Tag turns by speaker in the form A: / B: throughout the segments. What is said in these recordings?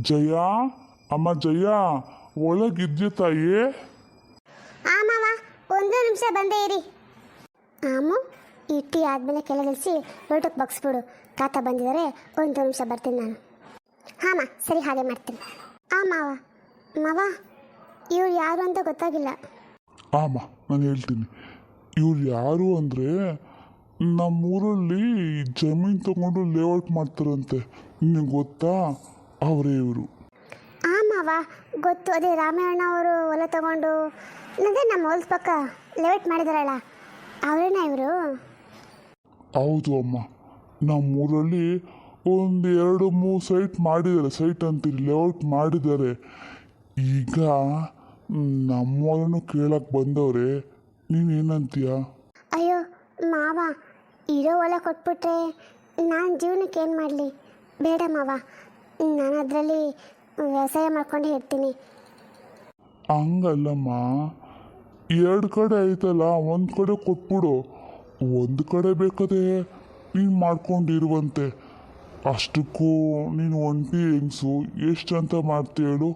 A: ಜಯ, ಅಮ್ಮ ಜಯ, ಒಳಗಿದ್ಯ ತಾಯಿ?
B: ಆ ಮಾವ, ಒಂದು ನಿಮಿಷ ಬಂದೇ ಇರಿ. ಆಮು, ಈ ಟೀ ಆದಮೇಲೆ ಕೆಳಗಿಳಿಸಿ ಲೋಟಕ್ಕೆ ಬಗ್ಸ್ಬಿಡು. ತಾತ ಬಂದಿದ್ದಾರೆ, ಒಂದು ನಿಮಿಷ ಬರ್ತೀನಿ ನಾನು. ಹಾಂ ಮಾ, ಸರಿ, ಹಾಗೆ ಮಾಡ್ತೀನಿ. ಆ ಮಾವ, ಮಾವ, ಇವ್ರು ಯಾರು ಅಂತ ಗೊತ್ತಾಗಿಲ್ಲ.
A: ಆಮ, ನಾನು ಹೇಳ್ತೀನಿ. ಇವ್ರು ಯಾರು ಅಂದರೆ, ನಮ್ಮೂರಲ್ಲಿ ಜಮೀನು ತಗೊಂಡು ಲೇಔಟ್ ಮಾಡ್ತಾರಂತೆ. ನಿನಗೆ ಗೊತ್ತಾ? ಅವರೇ ಇವರು.
B: ಆ ಮಾವ, ಗೊತ್ತು. ಅದೇ ರಾಮಯ್ಯಣ್ಣ ಅವರು ಹೊಲ ತಗೊಂಡು ಅಂದರೆ ನಮ್ಮ ಹೊಲದ ಪಕ್ಕ ಲೇಔಟ್ ಮಾಡಿದಾರಲ್ಲ, ಅವರೇನಾ ಇವರು?
A: ಹೌದು ಅಮ್ಮ, ನಮ್ಮೂರಲ್ಲಿ ಒಂದು 2-3 ಸೈಟ್ ಮಾಡಿದ್ದಾರೆ. ಸೈಟ್ ಅಂತೀರಿ, ಲೇಔಟ್ ಮಾಡಿದ್ದಾರೆ. ಈಗ ನಮ್ಮವರನ್ನು ಕೇಳಕ್ಕೆ ಬಂದವ್ರೆ. ನೀನೇನಂತೀಯ?
B: ಅಯ್ಯೋ ಮಾವ, ಇರೋ ಹೊಲ ಕೊಟ್ಬಿಟ್ರೆ ನಾನು ಜೀವನಕ್ಕೆ ಏನು ಮಾಡಲಿ? ಬೇಡ ಮಾವ, ನಾನು ಅದರಲ್ಲಿ ವ್ಯವಸಾಯ ಮಾಡ್ಕೊಂಡೇ ಇರ್ತೀನಿ.
A: ಹಂಗಲ್ಲಮ್ಮ, 2 ಕಡೆ ಐತಲ್ಲ, ಒಂದು ಕಡೆ ಕೊಟ್ಬಿಡು. ಒಂದು ಕಡೆ ಬೇಕಾದ್ರೆ ನೀನು ಮಾಡ್ಕೊಂಡಿರುವಂತೆ. ಅಷ್ಟಕ್ಕೂ ನೀನು ಒಂಟಿ ಹೆಂಗಸು, ಎಷ್ಟು ಅಂತ ಮಾಡ್ತೀಯ ಹೇಳು?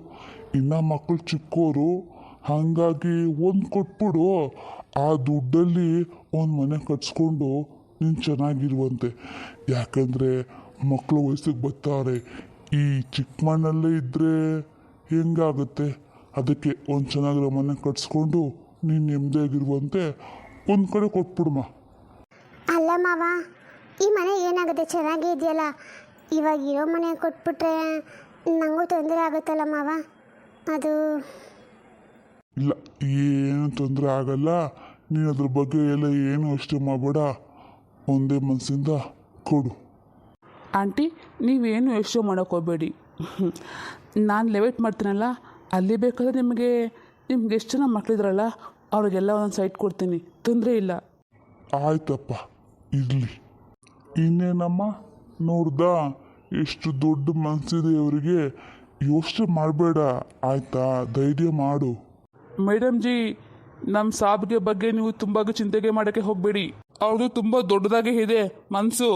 A: ಇನ್ನು ಮಕ್ಕಳು ಚಿಕ್ಕೋರು, ಹಾಗಾಗಿ ಒಂದು ಕೊಟ್ಬಿಡು. ಆ ದುಡ್ಡಲ್ಲಿ ಒಂದು ಮನೆ ಕಟ್ಸ್ಕೊಂಡು ನೀನು ಚೆನ್ನಾಗಿರುವಂತೆ. ಯಾಕಂದರೆ ಮಕ್ಕಳು ವಯಸ್ಸಿಗೆ ಬರ್ತಾರೆ. ಈ ಚಿಕ್ಕ ಮಣ್ಣಲ್ಲೇ ಇದ್ದರೆ ಹೆಂಗಾಗುತ್ತೆ? ಅದಕ್ಕೆ ಒಂದು ಚೆನ್ನಾಗಿರೋ ಮನೆ ಕಟ್ಸ್ಕೊಂಡು ನೀನು ನೆಮ್ಮದಿಯಾಗಿರುವಂತೆ ಒಂದು ಕಡೆ ಕೊಟ್ಬಿಡಮ್ಮ.
B: ಅಲ್ಲ ಮಾವ, ಈ ಮನೆ ಏನಾಗುತ್ತೆ? ಚೆನ್ನಾಗೇ ಇದೆಯಲ್ಲ. ಇವಾಗ ಇರೋ ಮನೆ ಕೊಟ್ಬಿಟ್ರೆ ನನಗೂ ತೊಂದರೆ ಆಗುತ್ತಲ್ಲ ಮಾವ. ಅದು
A: ಇಲ್ಲ, ಏನು ತೊಂದರೆ ಆಗಲ್ಲ. ನೀನು ಅದ್ರ ಬಗ್ಗೆ ಎಲ್ಲ ಏನು ಅಷ್ಟೇ ಮಾಡಬೇಡ. ಒಂದೇ ಮನಸ್ಸಿಂದ ಕೊಡು.
C: ಆಂಟಿ, ನೀವೇನು ಯೋಚನೆ ಮಾಡೋಕೆ ಹೋಗಬೇಡಿ. ನಾನು ಲೆವೇಟ್ ಮಾಡ್ತೀನಲ್ಲ, ಅಲ್ಲಿ ಬೇಕಾದರೆ ನಿಮಗೆ ಎಷ್ಟು ಜನ ಮಕ್ಕಳಿದ್ರಲ್ಲ ಅವ್ರಿಗೆಲ್ಲ ಒಂದೊಂದು ಸೈಟ್ ಕೊಡ್ತೀನಿ, ತೊಂದರೆ ಇಲ್ಲ.
A: ಆಯ್ತಪ್ಪ, ಇರಲಿ. ಇನ್ನೇನಮ್ಮ, ನೋಡ್ದಾ ಎಷ್ಟು ದೊಡ್ಡ ಮನಸ್ಸಿದೆ ಇವರಿಗೆ? ಯೋಚನೆ ಮಾಡಬೇಡ, ಆಯ್ತಾ? ಧೈರ್ಯ ಮಾಡು.
C: ಮೇಡಮ್ ಜಿ, ನಮ್ಮ ಸಾಬ್ಗೆ ಬಗ್ಗೆ ನೀವು ತುಂಬ ಚಿಂತೆಗೆ ಮಾಡೋಕ್ಕೆ ಹೋಗಬೇಡಿ. ಅವ್ರದ್ದು ತುಂಬ ದೊಡ್ಡದಾಗೆ ಇದೆ ಮನಸ್ಸು,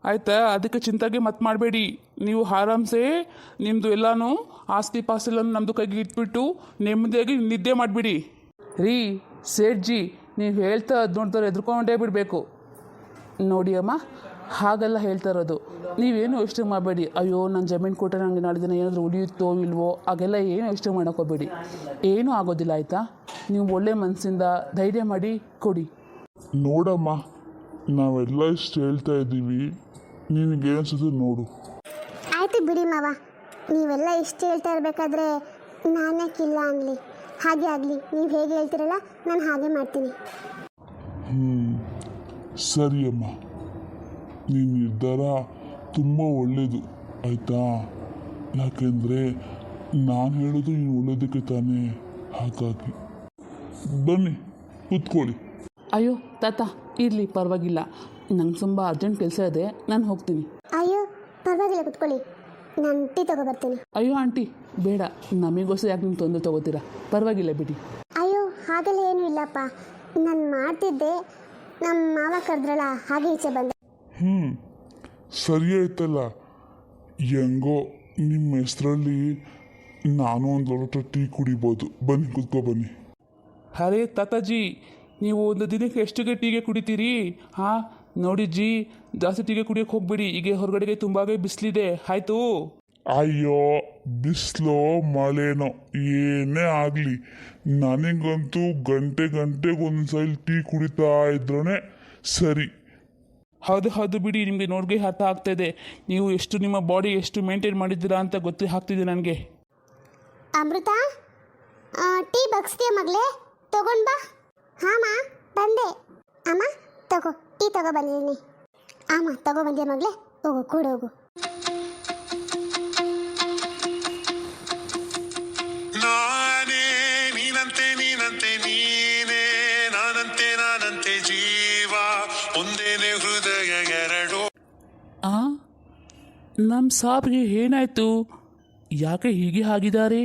C: ಆಯಿತಾ? ಅದಕ್ಕೆ ಚಿಂತೆಗೆ ಮತ್ತೆ ಮಾಡಬೇಡಿ. ನೀವು ಆರಾಮ್ಸೆ ನಿಮ್ಮದು ಎಲ್ಲನೂ ಆಸ್ತಿ ಪಾಸ್ತಿಲನ್ನು ನಮ್ಮದು ಕೈಗೆ ಇಟ್ಬಿಟ್ಟು ನೆಮ್ಮದಿಯಾಗಿ ನಿದ್ದೆ ಮಾಡಿಬಿಡಿ. ರೀ ಸೇಠ್ ಜಿ, ನೀವು ಹೇಳ್ತಾ ಅದು ನೋಡ್ತಾರೆ ಎದ್ರುಕೊಂಡೇ ಬಿಡಬೇಕು. ನೋಡಿ ಅಮ್ಮ, ಹಾಗೆಲ್ಲ ಹೇಳ್ತಾ ಇರೋದು. ನೀವೇನು ಯೋಚನೆ ಮಾಡಬೇಡಿ. ಅಯ್ಯೋ, ನನ್ನ ಜಮೀನು ಕೊಟ್ಟರೆ ನನಗೆ ನಾಳೆ ದಿನ ಏನಾದರೂ ಉಳಿಯುತ್ತೋ ಇಲ್ವೋ, ಹಾಗೆಲ್ಲ ಏನು ಯೋಚನೆ ಮಾಡೋಕ್ಕೋಗಬೇಡಿ. ಏನೂ ಆಗೋದಿಲ್ಲ, ಆಯಿತಾ? ನೀವು ಒಳ್ಳೆ ಮನಸ್ಸಿಂದ ಧೈರ್ಯ ಮಾಡಿ ಕೊಡಿ.
A: ನೋಡಮ್ಮ, ನಾವೆಲ್ಲ ಇಷ್ಟು ಹೇಳ್ತಾ ಇದ್ದೀವಿ, ನಿನಗೆ ಅನ್ಸುತ್ತೆ ನೋಡು.
B: ಆಯಿತು ಬಿಡಿ ಮಾವ, ನೀವೆಲ್ಲ ಇಷ್ಟು ಹೇಳ್ತಾ ಇರಬೇಕಾದ್ರೆ ನಾನೇಕಿಲ್ಲ ಅನ್ನಲಿ. ಹಾಗೆ ಆಗಲಿ, ನೀವು ಹೇಗೆ ಹೇಳ್ತೀರಲ್ಲ ನಾನು ಹಾಗೆ ಮಾಡ್ತೀನಿ.
A: ಸರಿ ಅಮ್ಮ, ನಿನ್ನ ನಿರ್ಧಾರ ತುಂಬ ಒಳ್ಳೆಯದು, ಆಯಿತಾ? ಯಾಕೆಂದರೆ ನಾನು ಹೇಳೋದು ನೀನು ಒಳ್ಳೇದಕ್ಕೆ ತಾನೇ. ಹಾಗಾಗಿ ಬನ್ನಿ, ಕೂತ್ಕೊಳ್ಳಿ.
C: ಅಯ್ಯೋ ತಾತ, ಇರಲಿ, ಪರವಾಗಿಲ್ಲ. ನಂಗೆ ತುಂಬ ಅರ್ಜೆಂಟ್ ಕೆಲಸ ಇದೆ, ನಾನು ಹೋಗ್ತೀನಿ.
B: ಅಯ್ಯೋ ಪರವಾಗಿಲ್ಲ, ಕುತ್ಕೊಳ್ಳಿ, ನಾನು ಟೀ ತಗೊಬರ್ತೀನಿ.
C: ಅಯ್ಯೋ ಆಂಟಿ, ಬೇಡ, ನಮಗೋಸ್ಕರ ಯಾಕೆ ನೀವು ತೊಂದರೆ ತೊಗೋತೀರಾ? ಪರವಾಗಿಲ್ಲ ಬಿಡಿ.
B: ಅಯ್ಯೋ ಹಾಗೆಲ್ಲ ಏನೂ ಇಲ್ಲಪ್ಪ, ನಾನು ಮಾಡ್ತಿದ್ದೆ, ನಮ್ಮ ಮಾವ ಕರೆದ್ರಲ್ಲ ಹಾಗೆ ಈಚೆ ಬಂದೆ.
A: ಸರಿ ಆಯ್ತಲ್ಲ. ಹೆಂಗೋ ನಿಮ್ಮ ಹೆಸರಲ್ಲಿ ನಾನು ಒಂದು ಲೋಟ ಟೀ ಕುಡಿಬೋದು. ಬನ್ನಿ, ಕೂತ್ಕೊ ಬನ್ನಿ.
C: ಅರೇ ತಾತಾಜಿ, ನೀವು ಒಂದು ದಿನಕ್ಕೆ ಎಷ್ಟಿಗೆ ಟೀಗೆ ಕುಡಿತೀರಿ? ಹಾಂ ನೋಡಿ ಜಿ, ಜಾಸ್ತಿ ಟೀಗೆ ಕುಡಿಯೋಕ್ಕೆ ಹೋಗ್ಬಿಡಿ. ಈಗ ಹೊರಗಡೆಗೆ ತುಂಬಾ ಬಿಸಿಲಿದೆ, ಆಯಿತು?
A: ಅಯ್ಯೋ, ಬಿಸಿಲೋ ಮಳೆನೋ ಏನೇ ಆಗಲಿ, ನನಗಂತೂ ಗಂಟೆಗೆ ಒಂದ್ಸಲ ಟೀ ಕುಡಿತಾ ಇದ್ರೇ ಸರಿ.
C: ಹೌದು ಬಿಡಿ, ನಿಮಗೆ ನೋಡ್ಗೆ ಅರ್ಥ ಆಗ್ತಾಯಿದೆ. ನೀವು ಎಷ್ಟು ನಿಮ್ಮ ಬಾಡಿ ಎಷ್ಟು ಮೇಂಟೈನ್ ಮಾಡಿದ್ದೀರಾ ಅಂತ ಆಗ್ತಿದೆ ನನಗೆ.
B: ಅಮೃತ, ಟೀ ಬಗ್ಸ್ತೀಯ ಮಗಳೇ? ತಗೊಂಡು ಬಾ. ಹಾಂ ಬಂದೆ. ಅಮ್ಮ ತಗೋ, ಟೀ ತಗೋ ಬಂದಿದ್ದೀನಿ. ಅಮ್ಮ ತಗೋ ಬಂದೆ ಮಗಳೇ, ಹೋಗು ಕೂಡ ಹೋಗು.
D: ನಾನೇ ನೀನಂತೆ ನೀನಂತೆ ನೀನೇ, ನಾನಂತೆ ನಾನಂತೆ ಜೀವ, ಒಂದೇನೆ ಹೃದಯ ಎರಡು.
C: ನಮ್ಮ ಸಾಬ್ಗೆ ಏನಾಯಿತು? ಯಾಕೆ ಹೀಗೆ ಆಗಿದ್ದಾರೆ?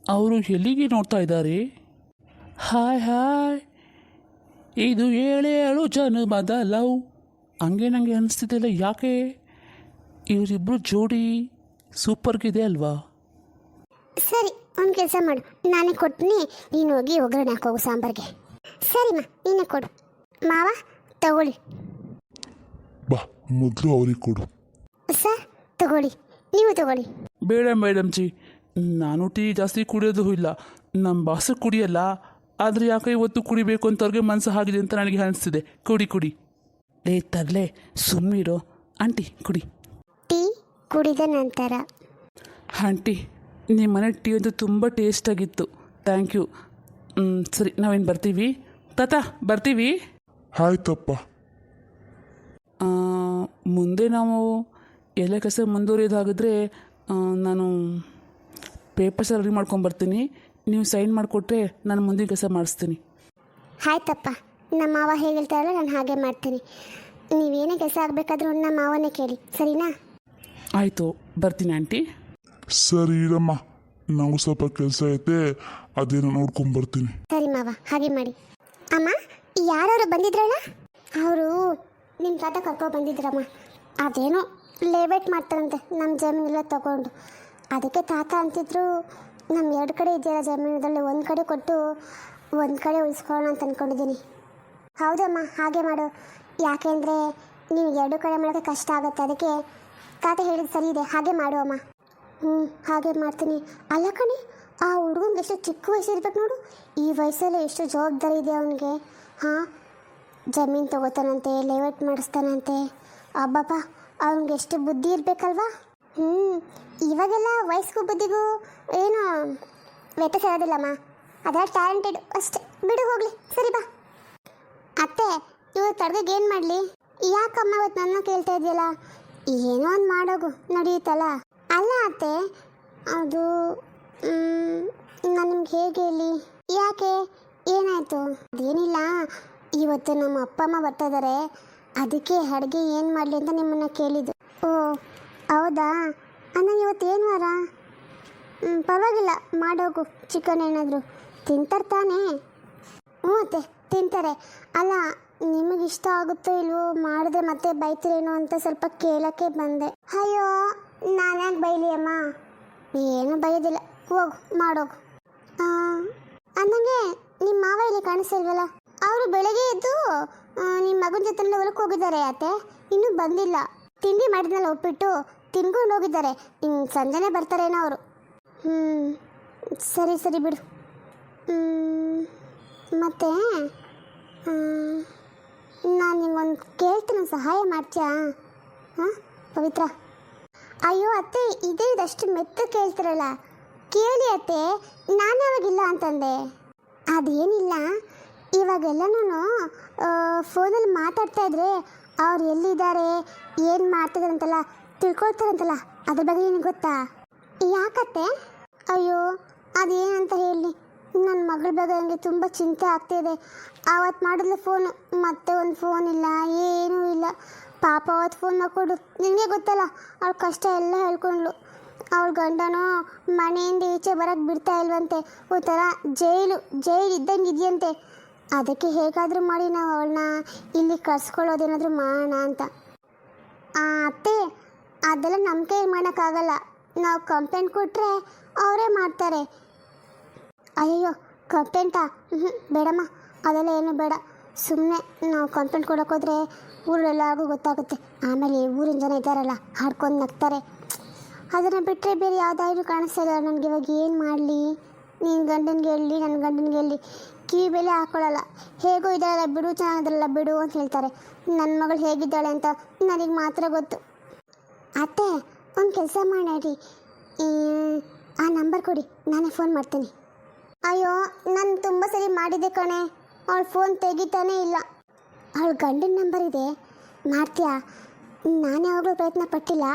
C: ಅವರು ಎಲ್ಲಿಗೆ ನೋಡ್ತಾ ಇದ್ದಾರೆ? ಹಾಯ್, ಇದು 7 ಜನ್ಮದ ಲವ್ ಹಂಗೆ ನನಗೆ ಅನಿಸ್ತಿದ್ದಿಲ್ಲ. ಯಾಕೆ ಇವರಿಬ್ಬರು ಜೋಡಿ ಸೂಪರ್ಗಿದೆ ಅಲ್ವಾ?
B: ಸರಿ, ಒಂದು ಕೆಲಸ ಮಾಡು, ನಾನೇ ಕೊಡ್ತೀನಿ, ನೀನು ಹೋಗಿ ಒಗ್ಗರಣೆ ಹಾಕೋಗು ಸಾಂಬಾರಿಗೆ. ಸರಿಮ್ಮ, ನೀನೇ ಕೊಡು. ಮಾವ ತಗೊಳ್ಳಿ.
A: ಬಾ, ಮೊದಲು ಅವ್ರಿಗೆ ಕೊಡು.
B: ಸರ್ ತಗೊಳ್ಳಿ, ನೀವು ತಗೊಳ್ಳಿ.
C: ಬೇಡ ಮೇಡಮ್ ಜಿ, ನಾನು ಟೀ ಜಾಸ್ತಿ ಕುಡಿಯೋದು ಇಲ್ಲ. ನಮ್ಮ ಬಾಸು ಕುಡಿಯಲ್ಲ, ಆದರೆ ಯಾಕೆ ಇವತ್ತು ಕುಡಿಬೇಕು ಅಂತ ಅವ್ರಿಗೆ ಮನಸ್ಸು ಆಗಿದೆ ಅಂತ ನನಗೆ ಅನಿಸ್ತಿದೆ. ಕುಡಿ. ಲೇ ತರಲೆ, ಸುಮ್ಮನಿರೋ. ಆಂಟಿ ಕುಡಿ.
B: ಟೀ ಕುಡಿದ ನಂತರ.
C: ಆಂಟಿ, ನಿಮ್ಮ ಮನೆ ಟೀ ಅಂತೂ ತುಂಬ ಟೇಸ್ಟಾಗಿತ್ತು. Thank you. ಸರಿ, ನಾವೇನು ಬರ್ತೀವಿ ತಾತ, ಬರ್ತೀವಿ.
A: ಆಯ್ತಪ್ಪ.
C: ಮುಂದೆ ನಾವು ಎಲ್ಲ ಕೆಲಸ ಮುಂದುವರಿಯೋದಾಗಿದ್ರೆ ನಾನು ಪೇಪರ್ಸ್ ರೆಡಿ ಮಾಡ್ಕೊಂಬರ್ತೀನಿ. ನೀವು ಸೈನ್ ಮಾಡಿಕೊಟ್ರೆ ನಾನು ಮುಂದಿನ ಕೆಲಸ ಮಾಡಿಸ್ತೀನಿ.
B: ಆಯ್ತಪ್ಪ, ನಮ್ಮ ಮಾವ ಹೇಗೆ ಹೇಳ್ತಾರಲ್ಲ ನಾನು ಹಾಗೆ ಮಾಡ್ತೀನಿ. ನೀವೇನೇ ಕೆಲಸ ಆಗಬೇಕಾದ್ರೂ ನಮ್ಮ ಮಾವನೇ ಕೇಳಿ, ಸರಿನಾ?
C: ಆಯಿತು, ಬರ್ತೀನಿ ಆಂಟಿ.
A: ಸರಿ ಇರಮ್ಮ, ನಾವು ಸ್ವಲ್ಪ ಕೆಲಸ ಐತೆ, ಅದೇನೋ ನೋಡ್ಕೊಂಬರ್ತೀನಿ.
B: ಸರಿ ಮಾವ, ಹಾಗೆ ಮಾಡಿ. ಅಮ್ಮ, ಯಾರವರು ಬಂದಿದ್ರಲ್ಲ? ಅವರು ನಿಮ್ಮ ತಾತ ಕರ್ಕೊಂಡು ಬಂದಿದ್ರಮ್ಮ. ಅದೇನೋ ಲೇವೇಟ್ ಮಾಡ್ತಾರಂತೆ ನಮ್ಮ ಜಮೀನೆಲ್ಲ ತಗೊಂಡು. ಅದಕ್ಕೆ ತಾತ ಅಂತಿದ್ರು, ನಮ್ಮ 2 ಕಡೆ ಇದೆಯಲ್ಲ ಜಮೀನದಲ್ಲಿ, ಒಂದು ಕಡೆ ಕೊಟ್ಟು ಒಂದು ಕಡೆ ಉಳಿಸ್ಕೊಳ್ಳೋಣ ಅಂತ ಅಂದ್ಕೊಂಡಿದ್ದೀನಿ. ಹೌದಮ್ಮ, ಹಾಗೆ ಮಾಡು. ಯಾಕೆಂದರೆ ನೀವು 2 ಕಡೆ ಮಾಡೋಕ್ಕೆ ಕಷ್ಟ ಆಗುತ್ತೆ. ಅದಕ್ಕೆ ತಾತ ಹೇಳಿದ್ದು ಸರಿ ಇದೆ, ಹಾಗೆ ಮಾಡು ಅಮ್ಮ. ಹಾಗೆ ಮಾಡ್ತೀನಿ. ಅಲ್ಲ ಕಣೆ, ಆ ಹುಡುಗಂಗೆ ಎಷ್ಟು ಚಿಕ್ಕ ವಯಸ್ಸು ಇರ್ಬೇಕು ನೋಡು. ಈ ವಯಸ್ಸಲ್ಲಿ ಎಷ್ಟು ಜವಾಬ್ದಾರಿ ಇದೆ ಅವನಿಗೆ. ಹಾಂ, ಜಮೀನು ತಗೋತಾನಂತೆ, ಲೇಔಟ್ ಮಾಡಿಸ್ತಾನಂತೆ. ಅಬ್ಬಪ್ಪ, ಅವ್ನಿಗೆ ಎಷ್ಟು ಬುದ್ಧಿ ಇರಬೇಕಲ್ವಾ? ಇವಾಗೆಲ್ಲ ವಯಸ್ಸಿಗೂ ಬುದ್ಧಿಗೂ ಏನು ವ್ಯತ್ಯಾಸ ಇರೋದಿಲ್ಲಮ್ಮ. ಅದರ ಟ್ಯಾಲೆಂಟೆಡ್ ಅಷ್ಟೇ, ಬಿಡು ಹೋಗಲಿ. ಸರಿ ಬಾ. ಅತ್ತೆ, ಇವಾಗ ತಡೆದಾಗ ಏನು ಮಾಡಲಿ? ಯಾಕಮ್ಮ ಇವತ್ತು ನನ್ನ ಕೇಳ್ತಾ ಇದೆಯಲ್ಲ? ಏನೋ ಒಂದು ಮಾಡೋಗು, ನಡೆಯುತ್ತಲ್ಲ. ಅಲ್ಲ ಅತ್ತೆ, ಅದು ನಾನು ನಿಮ್ಗೆ ಹೇಗೆ ಹೇಳಿ? ಯಾಕೆ, ಏನಾಯಿತು? ಅದೇನಿಲ್ಲ, ಇವತ್ತು ನಮ್ಮ ಅಪ್ಪ ಅಮ್ಮ ಬರ್ತಾ ಇದ್ದಾರೆ, ಅದಕ್ಕೆ ಅಡುಗೆ ಏನು ಮಾಡಲಿ ಅಂತ ನಿಮ್ಮನ್ನು ಕೇಳಿದ್ದು. ಓ ಹೌದಾ? ಅಣ್ಣ ಇವತ್ತು ಏನು ವಾರ? ಪರವಾಗಿಲ್ಲ, ಮಾಡೋಗು. ಚಿಕನ್ ಏನಾದರೂ ತಿಂತಾರೆ ತಾನೇ? ಹ್ಞೂ ಅತ್ತೆ, ತಿಂತಾರೆ. ಅಲ್ಲ, ನಿಮಗಿಷ್ಟ ಆಗುತ್ತೋ ಇಲ್ವೋ, ಮಾಡಿದ್ರೆ ಮತ್ತೆ ಬೈತೀರೇನೋ ಅಂತ ಸ್ವಲ್ಪ ಕೇಳೋಕ್ಕೆ ಬಂದೆ. ಅಯ್ಯೋ, ನಾನ್ಯಾಕೆ ಬೈಲಿ ಅಮ್ಮ? ಏನು ಬೈಯೋದಿಲ್ಲ, ಹೋಗು ಮಾಡೋಗು. ಅಂದಂಗೆ ನಿಮ್ಮ ಮಾವ ಇಲ್ಲಿ ಕಾಣಿಸ್ತಿಲ್ವಲ್ಲ? ಅವರು ಬೆಳಗ್ಗೆ ಎದ್ದು ನಿಮ್ಮ ಮಗನ ಜೊತೆ ಹೊಲಕ್ಕೆ ಹೋಗಿದ್ದಾರೆ ಅತ್ತೆ, ಇನ್ನೂ ಬಂದಿಲ್ಲ. ತಿಂಡಿ ಮಾಡಿದ್ನಲ್ಲ ಉಪ್ಪಿಟ್ಟು, ತಿನ್ಕೊಂಡು ಹೋಗಿದ್ದಾರೆ. ಇನ್ನು ಸಂಜೆನೇ ಬರ್ತಾರೇನೋ ಅವರು. ಸರಿ ಬಿಡು. ಮತ್ತು ನಾನು ನಿಮ್ಗೊಂದು ಕೇಳ್ತೀನಿ, ಸಹಾಯ ಮಾಡ್ತೀಯಾ? ಹಾಂ ಪವಿತ್ರ? ಅಯ್ಯೋ ಅತ್ತೆ, ಇದಷ್ಟು ಮೆತ್ತ ಕೇಳ್ತಿರಲ್ಲ, ಕೇಳಿ ಅತ್ತೆ. ನಾನು ಯಾವಾಗಿಲ್ಲ ಅಂತಂದೆ. ಅದೇನಿಲ್ಲ, ಇವಾಗೆಲ್ಲನೂ ಫೋನಲ್ಲಿ ಮಾತಾಡ್ತಾ ಇದ್ರೆ ಅವ್ರು ಎಲ್ಲಿದ್ದಾರೆ, ಏನು ಮಾಡ್ತಿದಾರಂತಲ್ಲ ತಿಳ್ಕೊಳ್ತಾರಂತಲ್ಲ, ಅದ್ರ ಬಗ್ಗೆ ನಿನಗೆ ಗೊತ್ತಾ? ಯಾಕತ್ತೆ? ಅಯ್ಯೋ, ಅದೇನಂತ ಹೇಳಿ, ನನ್ನ ಮಗಳ ಬಗ್ಗೆ ನನಗೆ ತುಂಬ ಚಿಂತೆ ಆಗ್ತಾಯಿದೆ. ಆವತ್ತು ಮಾಡಿದ್ಲು ಫೋನು, ಮತ್ತೆ ಒಂದು ಫೋನ್ ಇಲ್ಲ, ಏನೂ ಇಲ್ಲ. ಪಾಪ ಅವತ್ತು ಫೋನ್ ಕೊಡು, ನಿನಗೆ ಗೊತ್ತಲ್ಲ ಅವಳ ಕಷ್ಟ ಎಲ್ಲ ಹೇಳ್ಕೊಂಡ್ಳು. ಅವಳ ಗಂಡನೂ ಮನೆಯಿಂದ ಈಚೆ ಬರೋಕ್ಕೆ ಬಿಡ್ತಾ ಇಲ್ವಂತೆ, ಒಂಥರ ಜೈಲು ಇದ್ದಂಗೆ ಇದೆಯಂತೆ. ಅದಕ್ಕೆ ಹೇಗಾದರೂ ಮಾಡಿ ನಾವು ಅವಳನ್ನ ಇಲ್ಲಿ ಕರ್ಸ್ಕೊಳ್ಳೋದೇನಾದರೂ ಮಾಡೋಣ ಅಂತ. ಅತ್ತೆ, ಅದೆಲ್ಲ ನಮ್ಮ ಕೈಯಲ್ಲಿ ಮಾಡೋಕ್ಕಾಗಲ್ಲ. ನಾವು ಕಂಪ್ಲೇಂಟ್ ಕೊಟ್ಟರೆ ಅವರೇ ಮಾಡ್ತಾರೆ. ಅಯ್ಯೋ, ಕಂಪ್ಲೇಂಟಾ? ಬೇಡಮ್ಮ, ಅದೆಲ್ಲ ಏನೂ ಬೇಡ. ಸುಮ್ಮನೆ ನಾವು ಕಂಪ್ಲೇಂಟ್ ಕೊಡೋಕ್ಕೋದ್ರೆ ಊರೆಲ್ಲರಿಗೂ ಗೊತ್ತಾಗುತ್ತೆ. ಆಮೇಲೆ ಊರಿನ ಜನ ಇದ್ದಾರಲ್ಲ, ಹಾಡ್ಕೊಂಡು ನಗ್ತಾರೆ. ಅದನ್ನು ಬಿಟ್ಟರೆ ಬೇರೆ ಯಾವುದಾದ್ರೂ ಕಾಣಿಸ್ತಾ ಇಲ್ಲ ನನಗೆ. ಇವಾಗ ಏನು ಮಾಡಲಿ? ನೀನು ಗಂಡನಿಗೆ ಹೇಳಿ, ನನ್ನ ಗಂಡನಿಗೆ ಹೇಳಿ, ಕಿವಿ ಬೆಲೆ ಹಾಕೊಳ್ಳಲ್ಲ. ಹೇಗೋ ಇದ್ದಾರಲ್ಲ ಬಿಡು, ಚೆನ್ನಾಗಿದ್ರಲ್ಲ ಬಿಡು ಅಂತ ಹೇಳ್ತಾರೆ. ನನ್ನ ಮಗಳು ಹೇಗಿದ್ದಾಳೆ ಅಂತ ನನಗೆ ಮಾತ್ರ ಗೊತ್ತು. ಅತ್ತೆ, ಒಂದು ಕೆಲಸ ಮಾಡಿ, ಆ ನಂಬರ್ ಕೊಡಿ, ನಾನೇ ಫೋನ್ ಮಾಡ್ತೀನಿ. ಅಯ್ಯೋ, ನಾನು ತುಂಬ ಸರಿ ಮಾಡಿದ್ದೆ ಕಣೆ, ಅವಳು ಫೋನ್ ತೆಗಿತಾನೇ ಇಲ್ಲ. ಅವಳು ಗಂಡನ ನಂಬರ್ ಇದೆ, ಮಾಡ್ತೀಯಾ? ನಾನು ಯಾವಾಗಲೂ ಪ್ರಯತ್ನ ಪಟ್ಟಿಲ್ಲ.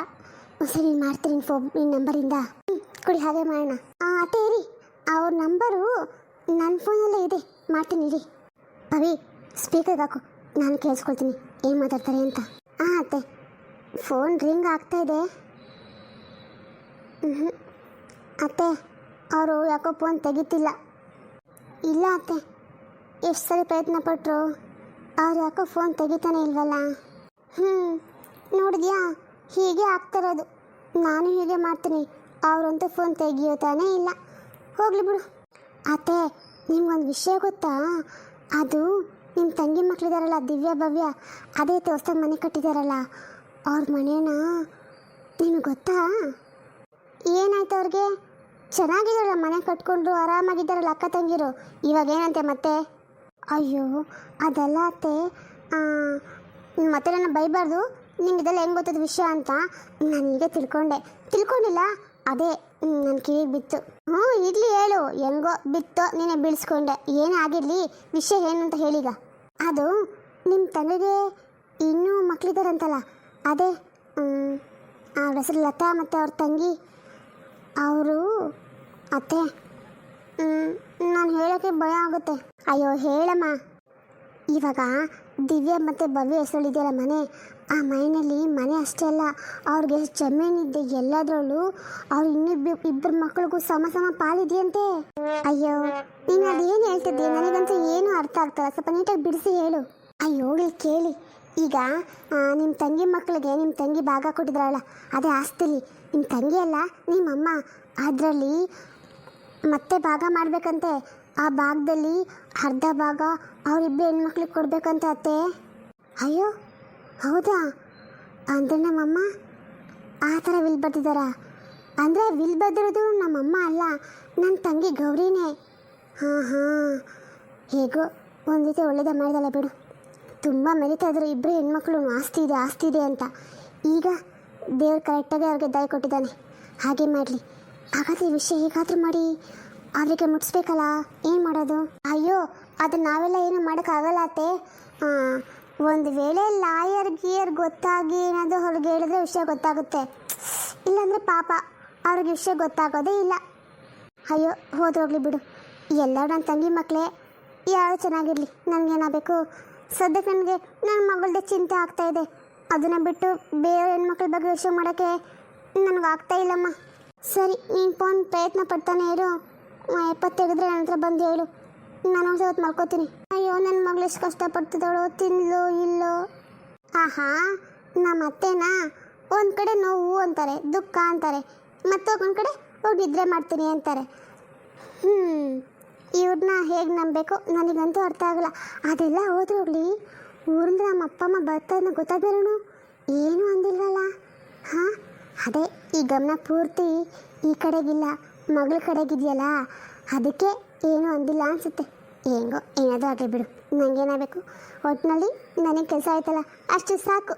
B: ಸರಿ, ಮಾಡ್ತೀನಿ ನಿನ್ನ ನಂಬರಿಂದ. ಕೊಡಿ, ಹಾಗೆ ಮಾಡೋಣ. ಅತ್ತೆ ಇರಿ, ಅವ್ರ ನಂಬರು ನನ್ನ ಫೋನಲ್ಲೇ ಇದೆ, ಮಾಡ್ತೀನಿ ಇರಿ. ಪವಿ, ಸ್ಪೀಕರ್ಗೆ ಹಾಕು, ನಾನು ಕೇಳಿಸ್ಕೊಳ್ತೀನಿ ಏನು ಮಾತಾಡ್ತಾರೆ ಅಂತ. ಅತ್ತೆ, ಫೋನ್ ರಿಂಗ್ ಆಗ್ತಾಯಿದೆ. ಅತ್ತೆ, ಅವರು ಯಾಕೋ ಫೋನ್ ತೆಗಿತಿಲ್ಲ. ಇಲ್ಲ ಅತ್ತೆ, ಎಷ್ಟು ಸರಿ ಪ್ರಯತ್ನ ಪಟ್ಟರು, ಅವ್ರು ಯಾಕೋ ಫೋನ್ ತೆಗಿತಾನೆ ಇಲ್ವಲ್ಲ. ನೋಡಿದ್ಯಾ, ಹೀಗೆ ಆಗ್ತಿರೋದು. ನಾನು ಹೀಗೆ ಮಾಡ್ತೀನಿ. ಅವರಂತೂ ಫೋನ್ ತೆಗಿಯೋತಾನೇ ಇಲ್ಲ. ಹೋಗ್ಲಿ ಬಿಡು. ಅತ್ತೆ, ನಿಮ್ಗೊಂದು ವಿಷಯ ಗೊತ್ತಾ? ಅದು ನಿಮ್ಮ ತಂಗಿ ಮಕ್ಕಳಿದಾರಲ್ಲ, ದಿವ್ಯ ಭವ್ಯ, ಅದೇ ಹೊಸ್ದಾಗಿ ಮನೆ ಕಟ್ಟಿದಾರಲ್ಲ, ಅವ್ರ ಮನೇನ ನಿಮಗೆ ಗೊತ್ತಾ? ಏನಾಯ್ತು ಅವ್ರಿಗೆ? ಚೆನ್ನಾಗಿದ್ದಾರಲ್ಲ, ಮನೆ ಕಟ್ಕೊಂಡು ಆರಾಮಾಗಿದ್ದಾರಲ್ಲ ಅಕ್ಕ ತಂಗಿರು. ಇವಾಗ ಏನಂತೆ ಮತ್ತೆ? ಅಯ್ಯೋ ಅದೆಲ್ಲ ಅತ್ತೆ, ಮತ್ತೆ ನನ್ನ ಬೈಬಾರ್ದು. ನಿಂಗೆ ಇದೆಲ್ಲ ಹೆಂಗೆ ಗೊತ್ತದ ವಿಷಯ ಅಂತ ನಾನೀಗ ತಿಳ್ಕೊಂಡಿಲ್ಲ. ಅದೇ ನನ್ನ ಕಿವಿಗೆ ಬಿತ್ತು. ಇರಲಿ ಹೇಳು, ಹೆಂಗೋ ಬಿತ್ತೋ ನೀನೇ ಬೀಳಿಸ್ಕೊಂಡೆ. ಏನೇ ಆಗಿರಲಿ, ವಿಷಯ ಏನು ಅಂತ ಹೇಳೀಗ. ಅದು ನಿಮ್ಮ ತಂಗಿಗೆ ಇನ್ನೂ ಮಕ್ಕಳಿದ್ದಾರಂತಲ್ಲ, ಅದೇ ಅವ್ರ ಹೆಸರು ಲತಾ ಮತ್ತು ಅವ್ರ ತಂಗಿ. ಅವರು ಅತ್ತೆ, ನಾನು ಹೇಳೋಕ್ಕೆ ಭಯ ಆಗುತ್ತೆ. ಅಯ್ಯೋ ಹೇಳಮ್ಮ. ಇವಾಗ ದಿವ್ಯ ಮತ್ತು ಭವ್ಯ ಹೆಸರಿದೆಯಲ್ಲ ಮನೆ, ಆ ಮನೆಯಲ್ಲಿ ಮನೆ ಅಷ್ಟೇ ಅಲ್ಲ, ಅವ್ರಿಗೆ ಜಮೀನಿದ್ದೆ ಎಲ್ಲದರಲ್ಲೂ ಅವ್ರು ಇಬ್ಬರು ಮಕ್ಕಳಿಗೂ ಸಮ ಪಾಲಿದೆಯಂತೆ. ಅಯ್ಯೋ ನೀನು ಅದೇನು ಹೇಳ್ತಿದ್ದೆ? ನನಗಂತೂ ಏನೂ ಅರ್ಥ ಆಗ್ತಲ್ಲ. ಸ್ವಲ್ಪ ನೀಟಾಗಿ ಬಿಡಿಸಿ ಹೇಳು. ಅಯ್ಯೋ ಇಲ್ಲಿ ಕೇಳಿ. ಈಗ ನಿಮ್ಮ ತಂಗಿ ಮಕ್ಕಳಿಗೆ ನಿಮ್ಮ ತಂಗಿ ಭಾಗ ಕೊಟ್ಟಿದ್ರಲ್ಲ, ಅದೇ ಆಸ್ತಿಲಿ ನಿಮ್ಮ ತಂಗಿ ಅಲ್ಲ ನಿಮ್ಮಮ್ಮ, ಅದರಲ್ಲಿ ಮತ್ತೆ ಭಾಗ ಮಾಡಬೇಕಂತೆ. ಆ ಭಾಗದಲ್ಲಿ ಅರ್ಧ ಭಾಗ ಅವರಿಬ್ಬರು ಹೆಣ್ಮಕ್ಳಿಗೆ ಕೊಡಬೇಕಂತ ಅತ್ತೆ. ಅಯ್ಯೋ ಹೌದಾ? ಅಂದರೆ ನಮ್ಮಮ್ಮ ಆ ಥರ ವಿಲ್ ಬರ್ತಿದ್ದಾರ? ಅಂದರೆ ವಿಲ್ ಬರ್ದಿರೋದು ನಮ್ಮಮ್ಮ ಅಲ್ಲ, ನನ್ನ ತಂಗಿ ಗೌರಿನೇ. ಹಾಂ, ಹೇಗೋ ಒಂದು ರೀತಿ ಒಳ್ಳೇದ ಮಾಡಿದಲ್ಲ ಬಿಡು. ತುಂಬ ಮೆರಿತಾ ಇದ್ರು ಇಬ್ಬರು ಹೆಣ್ಮಕ್ಳು, ಆಸ್ತಿ ಇದೆ ಅಂತ. ಈಗ ದೇವ್ರು ಕರೆಕ್ಟಾಗಿ ಅವ್ರಿಗೆ ದಯ ಕೊಟ್ಟಿದ್ದಾನೆ. ಹಾಗೆ ಮಾಡಲಿ. ಹಾಗಾದ್ರೆ ಈ ವಿಷಯ ಹೇಗಾದರೂ ಮಾಡಿ ಅವರಿಗೆ ಮುಟ್ಟಿಸ್ಬೇಕಲ್ಲ, ಏನು ಮಾಡೋದು? ಅಯ್ಯೋ ಅದು ನಾವೆಲ್ಲ ಏನು ಮಾಡೋಕ್ಕಾಗಲ್ಲ ಅತ್ತೆ. ಒಂದು ವೇಳೆ ಲಾಯರ್ ಗೊತ್ತಾಗಿ ಏನಾದರೂ ಅವ್ರಿಗೆ ಹೇಳಿದ್ರೆ ವಿಷಯ ಗೊತ್ತಾಗುತ್ತೆ. ಇಲ್ಲಾಂದರೆ ಪಾಪ ಅವ್ರಿಗೆ ವಿಷಯ ಗೊತ್ತಾಗೋದೇ ಇಲ್ಲ. ಅಯ್ಯೋ ಹೋದ್ರೋಗ್ಲಿ ಬಿಡು. ಎಲ್ಲರೂ ನನ್ನ ತಂಗಿ ಮಕ್ಕಳೇ, ಯಾರು ಚೆನ್ನಾಗಿರಲಿ, ನನಗೇನಾಗಬೇಕು? ಸದ್ಯಕ್ಕೆ ನನಗೆ ನನ್ನ ಮಗಳದ್ದೇ ಚಿಂತೆ ಆಗ್ತಾಯಿದೆ. ಅದನ್ನು ಬಿಟ್ಟು ಬೇರೆ ಹೆಣ್ಮಕ್ಳ ಬಗ್ಗೆ ವಿಷಯ ಮಾಡೋಕ್ಕೆ ನನಗಾಗ್ತಾ ಇಲ್ಲಮ್ಮ. ಸರಿ, ನೀನು ಫೋನ್ ಪ್ರಯತ್ನ ಪಡ್ತಾನೆ ಇರು. 70 ತೆಗೆದ್ರೆ ನನ್ನ ಹತ್ರ ಬಂದು ಹೇಳು, ನಾನು ಹೊತ್ತು ಮಲ್ಕೋತೀನಿ. ಅಯ್ಯೋ ನನ್ನ ಮಗಳು ಎಷ್ಟು ಕಷ್ಟಪಡ್ತಿದ್ದಾಳೋ, ತಿನ್ಲೋ ಇಲ್ಲೋ. ಆಹಾ, ನಮ್ಮ ಅತ್ತೆನಾ ಒಂದು ಕಡೆ ನೋವು ಅಂತಾರೆ, ದುಃಖ ಅಂತಾರೆ, ಮತ್ತೊಂದು ಕಡೆ ಹೋಗಿ ನಿದ್ರೆ ಮಾಡ್ತೀನಿ ಅಂತಾರೆ. ಇವ್ರನ್ನ ಹೇಗೆ ನಂಬಬೇಕು ನನಗಂತೂ ಅರ್ಥ ಆಗಲ್ಲ. ಅದೆಲ್ಲ ಹೋದ್ರೋಗ್ಲಿ, ಊರಿಂದ ನಮ್ಮ ಅಪ್ಪ ಅಮ್ಮ ಬರ್ತಾಯಿದ್ನ ಗೊತ್ತಾದ್ಮೇಲೂ ಏನೂ ಅಂದಿಲ್ವಲ್ಲ. ಹಾಂ, ಅದೇ ಈ ಗಮನ ಪೂರ್ತಿ ಈ ಕಡೆಗಿಲ್ಲ, ಮಗಳ ಕಡೆಗಿದೆಯಲ್ಲ, ಅದಕ್ಕೆ ಏನೂ ಅಂದಿಲ್ಲ ಅನಿಸುತ್ತೆ. ಹೆಂಗೋ ಏನಾದರೂ ಆಗಲಿ ಬಿಡು, ನನಗೇನಾಗಬೇಕು? ಒಟ್ಟಿನಲ್ಲಿ ನನಗೆ ಕೆಲಸ ಆಯ್ತಲ್ಲ, ಅಷ್ಟು ಸಾಕು.